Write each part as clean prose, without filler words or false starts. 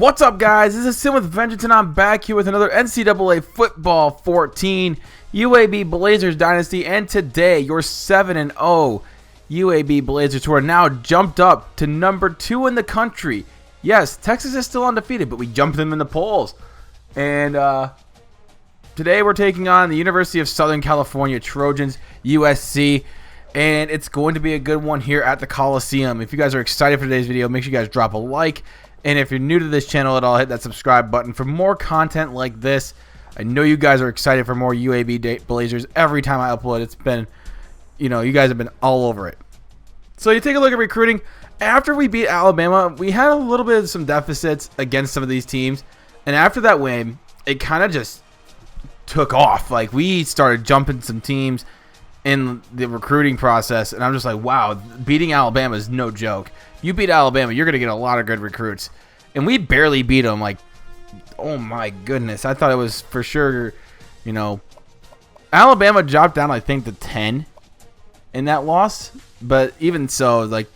What's up, guys? This is Sim with Vengeance, and I'm back here with another NCAA Football 14 UAB Blazers Dynasty, and today your 7-0 UAB Blazers, who are now jumped up to number 2 in the country. Yes, Texas is still undefeated, but we jumped them in the polls. And today we're taking on the University of Southern California Trojans, USC. And it's going to be a good one here at the Coliseum. If you guys are excited for today's video, make sure you guys drop a like. And if you're new to this channel at all, hit that subscribe button for more content like this. I know you guys are excited for more UAB Blazers every time I upload. It's been, you guys have been all over it. So you take a look at recruiting. After we beat Alabama, we had a little bit of some deficits against some of these teams. And after that win, it kind of just took off. Like, we started jumping some teams in the recruiting process, and I'm just like, wow, beating Alabama is no joke. You beat Alabama, you're going to get a lot of good recruits. And we barely beat them. Like, oh my goodness. I thought it was for sure, Alabama dropped down, I think, to 10 in that loss. But even so, like,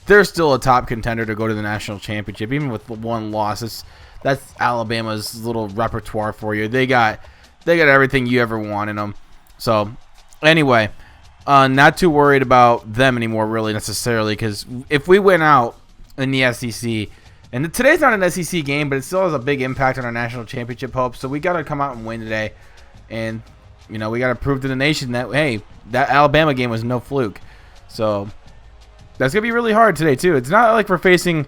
they're still a top contender to go to the national championship, even with the one loss. That's Alabama's little repertoire for you. They got everything you ever want in them. So, anyway, not too worried about them anymore, really, necessarily, because if we win out in the SEC, and today's not an SEC game, but it still has a big impact on our national championship hopes, so we got to come out and win today, and, we got to prove to the nation that, hey, that Alabama game was no fluke. So, that's going to be really hard today, too. It's not like we're facing,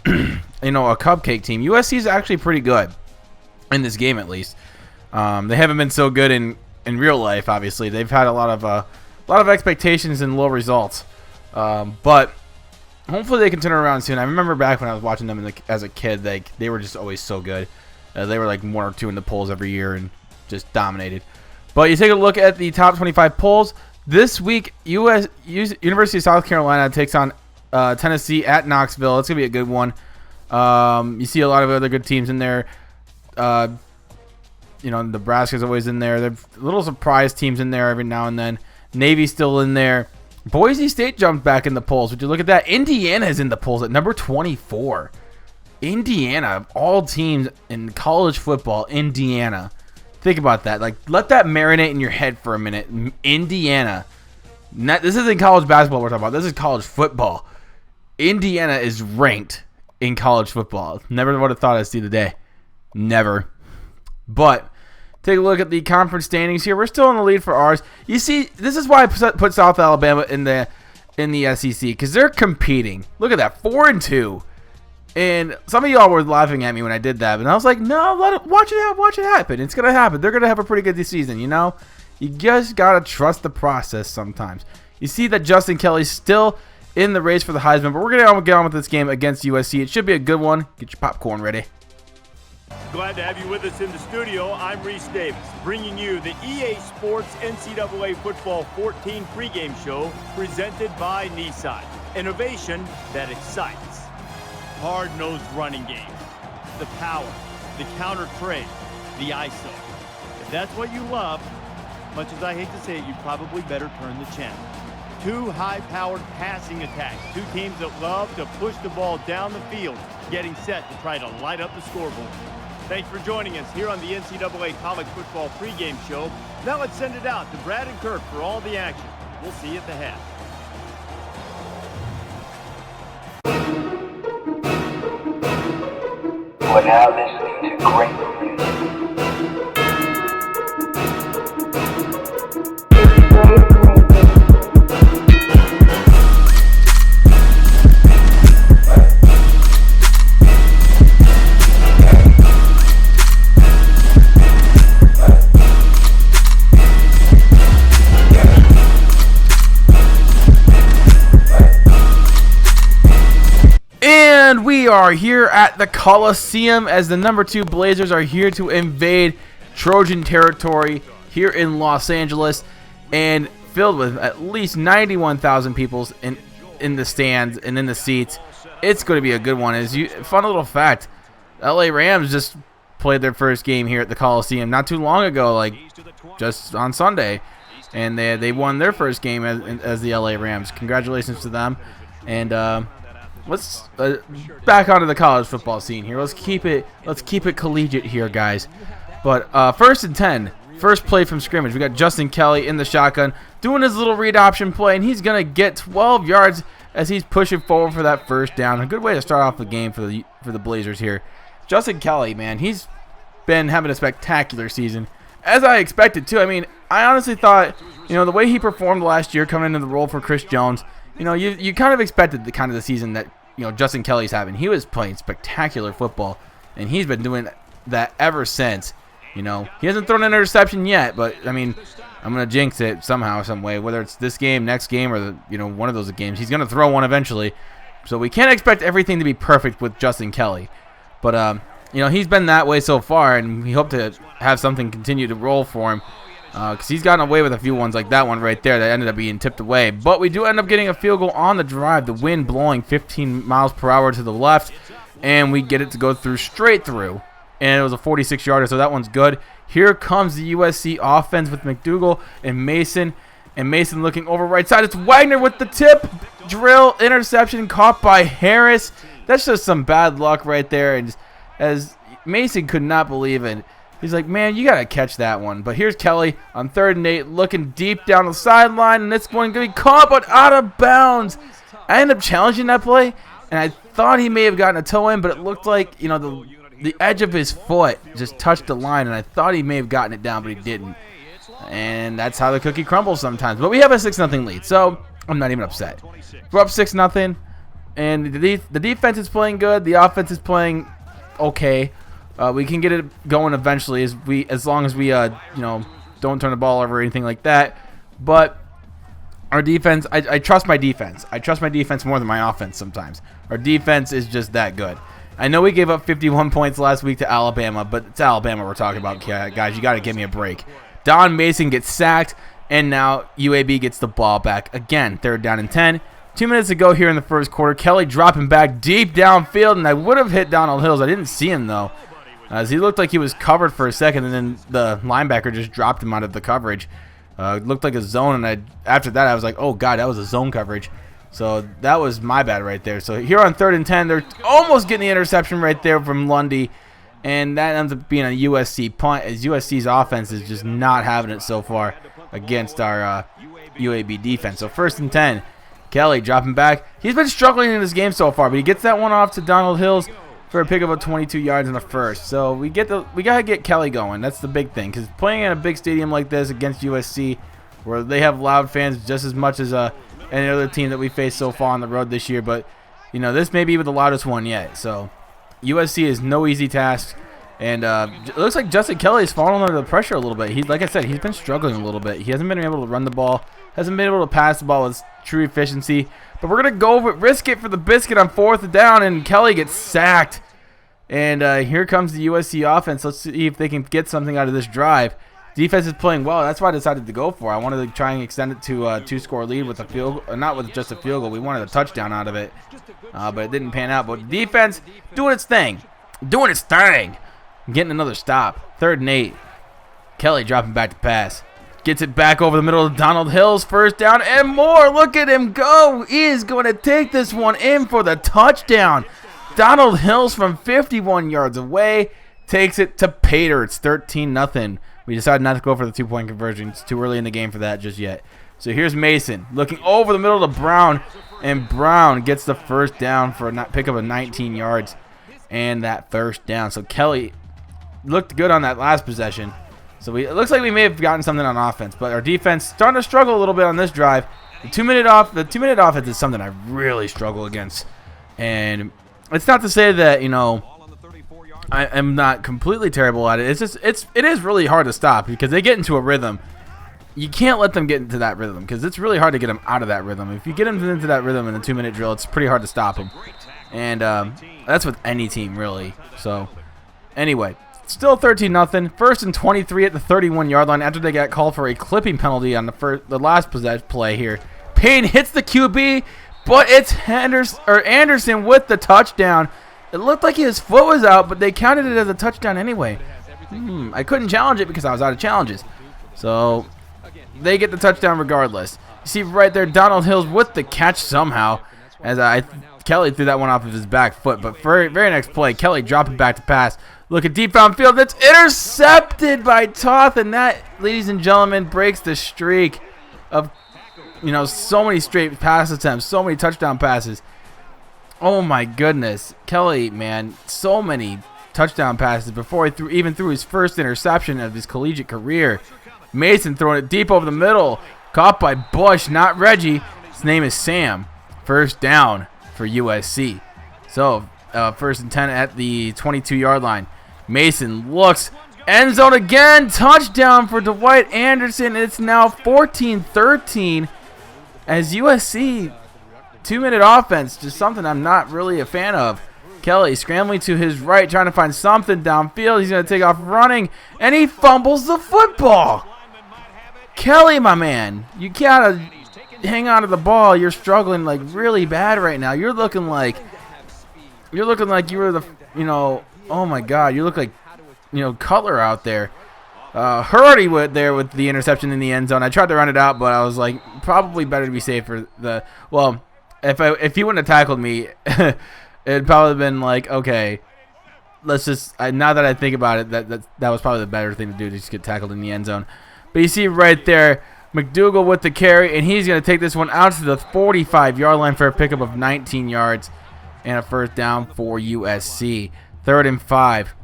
a cupcake team. USC is actually pretty good in this game, at least. They haven't been so good in real life, obviously. They've had a lot of expectations and low results, but hopefully they can turn around soon. I remember back when I was watching them as a kid, they were just always so good. They were like 1 or 2 in the polls every year and just dominated. But you take a look at the top 25 polls this week. University of South Carolina takes on Tennessee at Knoxville. It's gonna be a good one. You see a lot of other good teams in there. Nebraska's always in there. There are little surprise teams in there every now and then. Navy's still in there. Boise State jumped back in the polls. Would you look at that? Indiana is in the polls at number 24. Indiana, of all teams in college football, Indiana. Think about that. Like, let that marinate in your head for a minute. Indiana. This isn't college basketball we're talking about. This is college football. Indiana is ranked in college football. Never would have thought I'd see the day. Never. But take a look at the conference standings here. We're still in the lead for ours. You see, this is why I put South Alabama in the SEC, because they're competing. Look at that, 4-2. And some of y'all were laughing at me when I did that, and I was like, no, watch it happen. It's gonna happen. They're gonna have a pretty good season. You just gotta trust the process sometimes. You see that Justin Kelly's still in the race for the Heisman, but we're gonna get on with this game against USC. It should be a good one. Get your popcorn ready. Glad to have you with us in the studio. I'm Reese Davis, bringing you the EA Sports NCAA Football 14 pregame show presented by Nissan. Innovation that excites. Hard-nosed running game. The power, the counter trade, the ISO. If that's what you love, much as I hate to say it, you probably better turn the channel. 2 high-powered passing attacks. 2 teams that love to push the ball down the field, getting set to try to light up the scoreboard. Thanks for joining us here on the NCAA College Football pregame show. Now let's send it out to Brad and Kirk for all the action. We'll see you at the half. We're now listening to great music. And we are here at the Coliseum as the number 2 Blazers are here to invade Trojan territory here in Los Angeles, and filled with at least 91,000 people in the stands and in the seats. It's going to be a good one. Fun little fact, LA Rams just played their first game here at the Coliseum not too long ago, like just on Sunday, and they won their first game as the LA Rams. Congratulations to them. And let's back onto the college football scene here. Let's keep it collegiate here, guys. But 1st and 10, first play from scrimmage. We got Justin Kelly in the shotgun doing his little read option play, and he's gonna get 12 yards as he's pushing forward for that first down. A good way to start off the game for the Blazers here. Justin Kelly, man, he's been having a spectacular season, as I expected too. I mean, I honestly thought, the way he performed last year coming into the role for Chris Jones, you kind of expected the season that Justin Kelly's having. He was playing spectacular football, and he's been doing that ever since. He hasn't thrown an interception yet, but I mean, I'm gonna jinx it somehow, some way. Whether it's this game, next game, or one of those games, he's gonna throw one eventually. So we can't expect everything to be perfect with Justin Kelly, but he's been that way so far, and we hope to have something continue to roll for him, because he's gotten away with a few ones like that one right there that ended up being tipped away. But we do end up getting a field goal on the drive. The wind blowing 15 miles per hour to the left, and we get it to go straight through. And it was a 46-yarder, so that one's good. Here comes the USC offense with McDougal and Mason. And Mason looking over right side. It's Wagner with the tip. Drill, interception caught by Harris. That's just some bad luck right there. And as Mason could not believe it. He's like, man, you got to catch that one. But here's Kelly on 3rd and 8 looking deep down the sideline. And it's going to be caught, but out of bounds. I ended up challenging that play. And I thought he may have gotten a toe in, but it looked like, the edge of his foot just touched the line, and I thought he may have gotten it down, but he didn't. And that's how the cookie crumbles sometimes. But we have a 6-0 lead, so I'm not even upset. We're up 6-0, and the defense is playing good. The offense is playing okay. We can get it going eventually as long as we don't turn the ball over or anything like that. But our defense, I trust my defense. I trust my defense more than my offense sometimes. Our defense is just that good. I know we gave up 51 points last week to Alabama, but it's Alabama we're talking about, guys. You got to give me a break. Don Mason gets sacked, and now UAB gets the ball back. Again, 3rd down and 10. 2 minutes to go here in the first quarter. Kelly dropping back deep downfield, and I would have hit Donald Hills. I didn't see him, though, as he looked like he was covered for a second, and then the linebacker just dropped him out of the coverage. It looked like a zone, and after that I was like, oh, God, that was a zone coverage. So that was my bad right there. So here on 3rd and 10, they're almost getting the interception right there from Lundy. And that ends up being a USC punt, as USC's offense is just not having it so far against our UAB defense. So 1st and 10, Kelly dropping back. He's been struggling in this game so far, but he gets that one off to Donald Hills for a pick of 22 yards in the first. So we got to get Kelly going. That's the big thing, because playing in a big stadium like this against USC, where they have loud fans just as much as any other team that we faced so far on the road this year, but this may be the loudest one yet. So USC is no easy task, and it looks like Justin Kelly is falling under the pressure a little bit. Like I said, he's been struggling a little bit. He hasn't been able to run the ball, hasn't been able to pass the ball with true efficiency. But we're gonna go risk it for the biscuit on 4th down, and Kelly gets sacked. And here comes the USC offense. Let's see if they can get something out of this drive. Defense is playing well. That's why I decided to go for it. I wanted to try and extend it to a 2-score lead with a field goal, not with just a field goal. We wanted a touchdown out of it, but it didn't pan out. But the defense doing its thing, getting another stop. 3rd and 8. Kelly dropping back to pass, gets it back over the middle of Donald Hills. 1st down and more. Look at him go. He is going to take this one in for the touchdown. Donald Hills from 51 yards away takes it to Pater. It's 13-0. We decided not to go for the 2-point conversion. It's too early in the game for that just yet. So here's Mason looking over the middle to Brown, and Brown gets the 1st down for a pick of 19 yards and that 1st down. So Kelly looked good on that last possession. So it looks like we may have gotten something on offense, but our defense starting to struggle a little bit on this drive. The 2-minute offense is something I really struggle against, and it's not to say that I am not completely terrible at it. It's just it is really hard to stop because they get into a rhythm. You can't let them get into that rhythm because it's really hard to get them out of that rhythm. If you get them into that rhythm in a 2-minute drill, it's pretty hard to stop them. And that's with any team, really. So anyway, still 13-0. 1st and 23 at the 31-yard line after they got called for a clipping penalty on the last play here. Payne hits the QB, but it's Anderson with the touchdown. It looked like his foot was out, but they counted it as a touchdown anyway. I couldn't challenge it because I was out of challenges. So they get the touchdown regardless. You see right there, Donald Hills with the catch somehow. As Kelly threw that one off of his back foot, but very next play, Kelly dropping back to pass. Look at deep downfield. That's intercepted by Toth, and that, ladies and gentlemen, breaks the streak of, so many straight pass attempts, so many touchdown passes. Oh my goodness, Kelly, man, so many touchdown passes before he even threw his first interception of his collegiate career. Mason throwing it deep over the middle, caught by Bush, not Reggie. His name is Sam. First down for USC. So, first and 10 at the 22-yard line. Mason looks, end zone again, touchdown for Dwight Anderson. It's now 14-13 as USC, 2-minute offense, just something I'm not really a fan of. Kelly scrambling to his right, trying to find something downfield. He's going to take off running, and he fumbles the football. Kelly, my man, you got to hang on to the ball. You're struggling like really bad right now. You're looking like you were the, oh my God, you look like, Cutler out there. Hurdy went there with the interception in the end zone. I tried to run it out, but I was like, probably better to be safe for the, well, if he wouldn't have tackled me, it'd probably been like, okay, let's just, now that I think about it, that was probably the better thing to do, to just get tackled in the end zone. But you see right there, McDougal with the carry, and he's going to take this one out to the 45-yard line for a pickup of 19 yards and a first down for USC. 3rd and 5.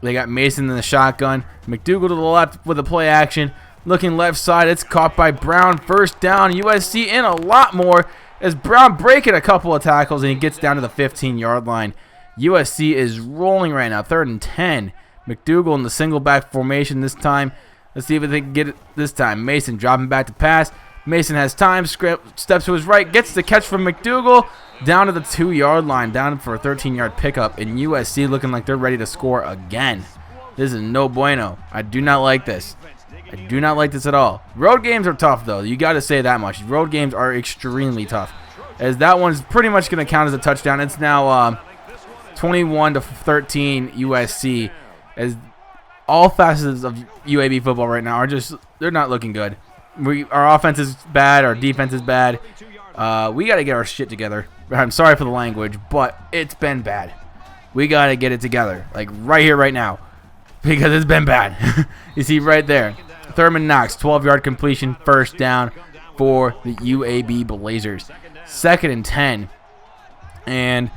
They got Mason in the shotgun. McDougal to the left with a play action. Looking left side, it's caught by Brown. First down, USC in a lot more as Brown breaking a couple of tackles, and he gets down to the 15-yard line. USC is rolling right now. 3rd and 10. McDougal in the single back formation this time. Let's see if they can get it this time. Mason dropping back to pass. Mason has time, steps to his right, gets the catch from McDougal, down to the 2-yard line, down for a 13-yard pickup, and USC looking like they're ready to score again. This is no bueno. I do not like this. I do not like this at all. Road games are tough, though. You got to say that much. Road games are extremely tough, as that one's pretty much going to count as a touchdown. It's now 21-13 USC, as all facets of UAB football right now are just, they're not looking good. Our offense is bad. Our defense is bad. We got to get our shit together. I'm sorry for the language, but it's been bad. We got to get it together, like right here, right now, because it's been bad. You see right there, Thurman Knox, 12-yard completion, first down for the UAB Blazers. 2nd and 10. And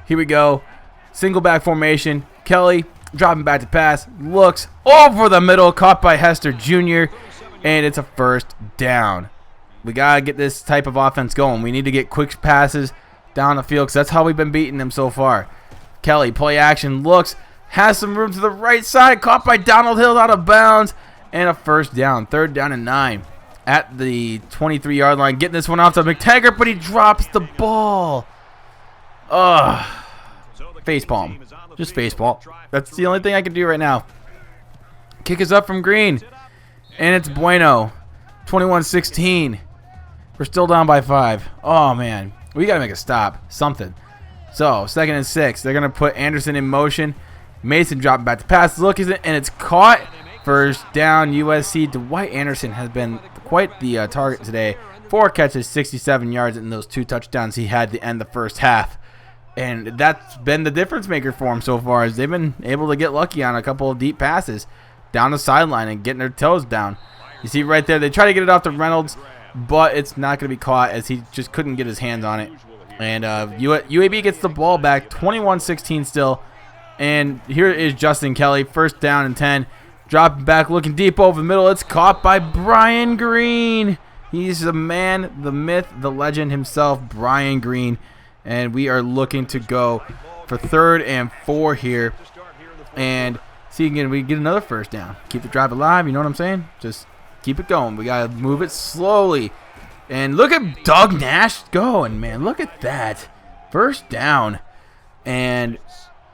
here we go. Single back formation. Kelly dropping back to pass. Looks over the middle. Caught by Hester Jr. And it's a first down. We got to get this type of offense going. We need to get quick passes down the field because that's how we've been beating them so far. Kelly, play action. Looks. Has some room to the right side. Caught by Donald Hill out of bounds. And a first down. 3rd down and 9. At the 23-yard line. Getting this one off to McTaggart, but he drops the ball. Ugh. Facepalm. Just facepalm. That's the only thing I can do right now. Kick is up from Green. And it's bueno. 21-16. We're still down by 5. Oh, man. We got to make a stop. Something. So, 2nd and 6. They're going to put Anderson in motion. Mason dropping back to pass. Look, and it's caught. First down, USC. Dwight Anderson has been quite the target today. 4 catches, 67 yards, and those 2 touchdowns he had to end the first half. And that's been the difference maker for him so far, as they've been able to get lucky on a couple of deep passes down the sideline and getting their toes down. You see right there, they try to get it off to Reynolds, but it's not going to be caught as he just couldn't get his hands on it. And UAB gets the ball back, 21-16 still. And here is Justin Kelly, first down and 10. Dropping back, looking deep over the middle. It's caught by Brian Green. He's the man, the myth, the legend himself, Brian Green. And we are looking to go for 3rd and 4 here. And see again, we get another first down. Keep the drive alive, you know what I'm saying? Just keep it going. We got to move it slowly. And look at Doug Nash going, man. Look at that. First down. And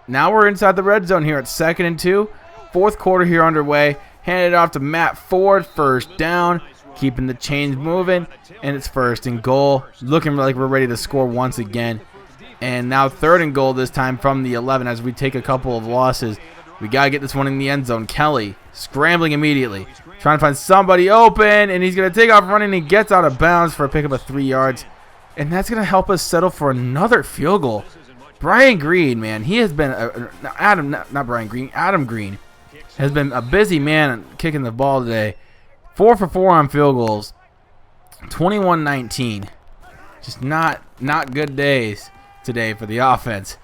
now we're inside the red zone here at 2nd and 2. 4th quarter here underway. Handed it off to Matt Ford. First down. Keeping the chains moving. And it's 1st and goal. Looking like we're ready to score once again. And now 3rd and goal this time from the 11 as we take a couple of losses. We got to get this one in the end zone. Kelly scrambling immediately. Trying to find somebody open. And he's going to take off running. He gets out of bounds for a pickup of 3 yards. And that's going to help us settle for another field goal. Brian Green, man, he has been Adam Green has been a busy man kicking the ball today. 4 for 4 on field goals. 21-19. Just not good days today for the offense.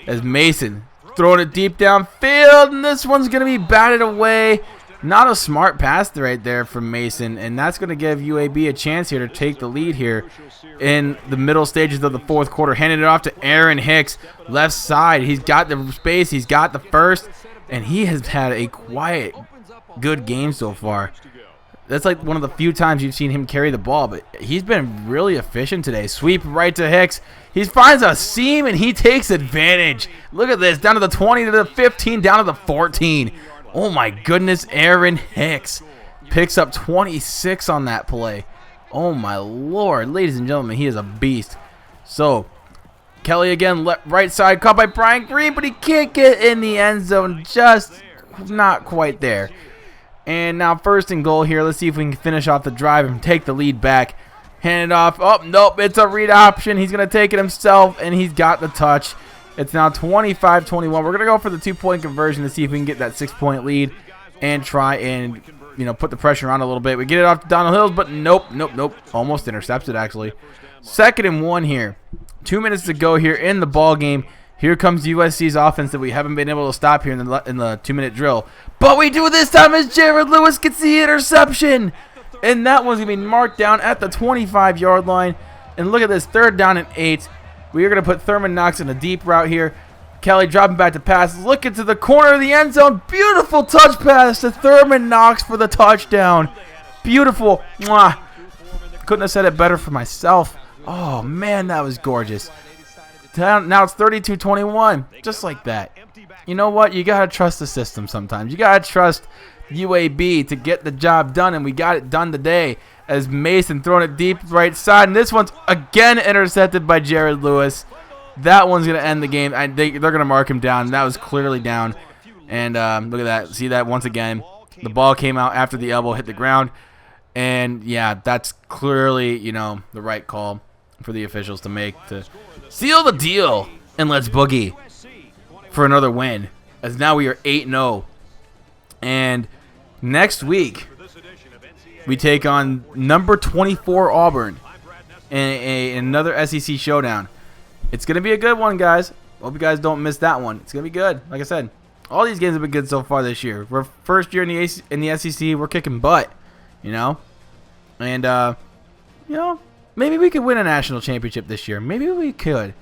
As Mason throwing it deep downfield, and this one's going to be batted away. Not a smart pass right there from Mason, and that's going to give UAB a chance here to take the lead here in the middle stages of the fourth quarter. Handing it off to Aaron Hicks, left side. He's got the space, he's got the first, and he has had a quiet, good game so far. That's like one of the few times you've seen him carry the ball, but he's been really efficient today. Sweep right to Hicks. He finds a seam, and he takes advantage. Look at this, down to the 20, to the 15, down to the 14. Oh my goodness, Aaron Hicks picks up 26 on that play. Oh my Lord, ladies and gentlemen, he is a beast. So, Kelly again, right side, caught by Brian Green, but he can't get in the end zone, just not quite there. And now 1st and goal here. Let's see if we can finish off the drive and take the lead back. Hand it off. Oh, nope, it's a read option. He's going to take it himself, and he's got the touch. It's now 25-21. We're going to go for the 2-point conversion to see if we can get that 6-point lead and try and, put the pressure on a little bit. We get it off to Donald Hills, but nope. Almost intercepted, actually. 2nd and 1 here. 2 minutes to go here in the ball game. Here comes USC's offense that we haven't been able to stop here in the 2-minute drill. But we do this time as Jared Lewis gets the interception. And that one's going to be marked down at the 25-yard line. And look at this, 3rd down and 8. We are going to put Thurman Knox in a deep route here. Kelly dropping back to pass. Look into the corner of the end zone. Beautiful touch pass to Thurman Knox for the touchdown. Beautiful. Mwah. Couldn't have said it better for myself. Oh, man, that was gorgeous. Now it's 32-21. Just like that. You know what? You got to trust the system sometimes. You got to trust UAB to get the job done, and we got it done today. As Mason throwing it deep right side, and this one's again intercepted by Jared Lewis. That one's going to end the game. They're going to mark him down. That was clearly down. And look at that. See that once again. The ball came out after the elbow hit the ground. And, yeah, that's clearly, the right call for the officials to make to seal the deal. And let's boogie for another win. As now we are 8-0. And next week, we take on number 24 Auburn in another SEC showdown. It's going to be a good one, guys. Hope you guys don't miss that one. It's going to be good. Like I said, all these games have been good so far this year. We're first year in the SEC. We're kicking butt, And, maybe we could win a national championship this year. Maybe we could.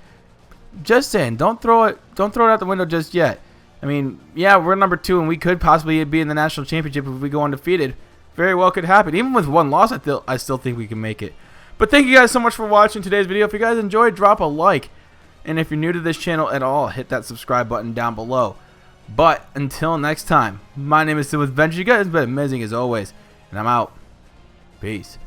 Just saying, don't throw it out the window just yet. I mean, yeah, we're number 2, and we could possibly be in the national championship if we go undefeated. Very well could happen. Even with one loss, I still think we can make it. But thank you guys so much for watching today's video. If you guys enjoyed, drop a like. And if you're new to this channel at all, hit that subscribe button down below. But until next time, my name is Sid with Venture. You guys have been amazing as always. And I'm out. Peace.